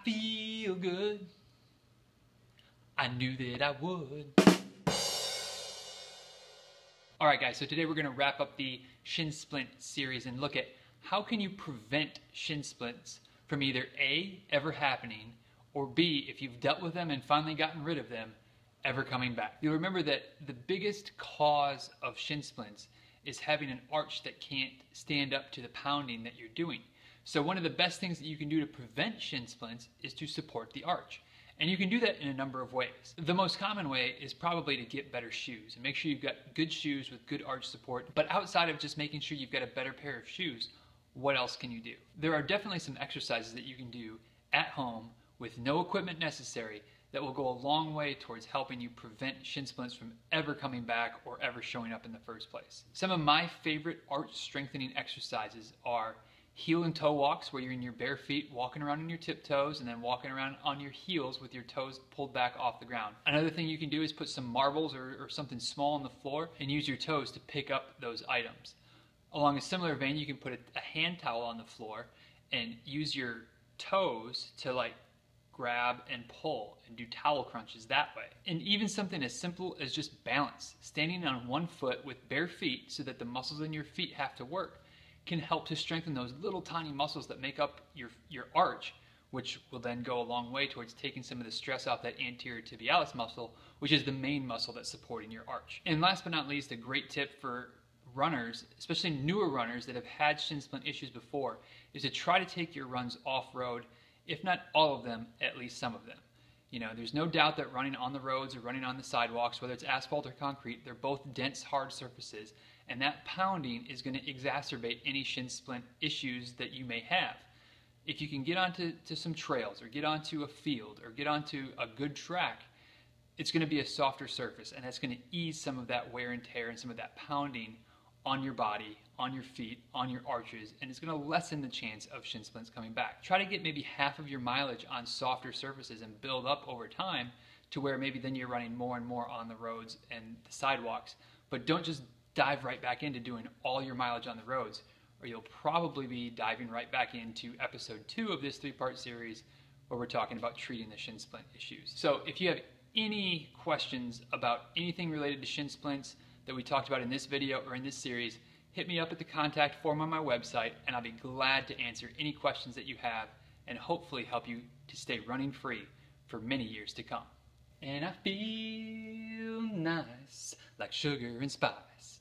feel good. I knew that I would. Alright guys, so today we're going to wrap up the shin splint series and look at how can you prevent shin splints from either A, ever happening, or B, if you've dealt with them and finally gotten rid of them, ever coming back. You'll remember that the biggest cause of shin splints is having an arch that can't stand up to the pounding that you're doing. So one of the best things that you can do to prevent shin splints is to support the arch. And you can do that in a number of ways. The most common way is probably to get better shoes and make sure you've got good shoes with good arch support. But outside of just making sure you've got a better pair of shoes, what else can you do? There are definitely some exercises that you can do at home with no equipment necessary that will go a long way towards helping you prevent shin splints from ever coming back or ever showing up in the first place. Some of my favorite arch strengthening exercises are heel and toe walks, where you're in your bare feet walking around on your tiptoes and then walking around on your heels with your toes pulled back off the ground. Another thing you can do is put some marbles or something small on the floor and use your toes to pick up those items. Along a similar vein, you can put a hand towel on the floor and use your toes to grab and pull and do towel crunches that way. And even something as simple as just balance, standing on one foot with bare feet so that the muscles in your feet have to work, can help to strengthen those little tiny muscles that make up your arch, which will then go a long way towards taking some of the stress off that anterior tibialis muscle, which is the main muscle that's supporting your arch. And last but not least, a great tip for runners, especially newer runners that have had shin splint issues before, is to try to take your runs off-road, if not all of them, at least some of them. You know, there's no doubt that running on the roads or running on the sidewalks, whether it's asphalt or concrete, they're both dense, hard surfaces, and that pounding is going to exacerbate any shin splint issues that you may have. If you can get onto some trails or get onto a field or get onto a good track, it's going to be a softer surface, and that's going to ease some of that wear and tear and some of that pounding on your body, on your feet, on your arches, and it's going to lessen the chance of shin splints coming back. Try to get maybe half of your mileage on softer surfaces and build up over time to where maybe then you're running more and more on the roads and the sidewalks, but don't just dive right back into doing all your mileage on the roads, or you'll probably be diving right back into episode 2 of this 3-part series where we're talking about treating the shin splint issues. So if you have any questions about anything related to shin splints that we talked about in this video or in this series, hit me up at the contact form on my website and I'll be glad to answer any questions that you have and hopefully help you to stay running free for many years to come. And I feel nice like sugar and spice.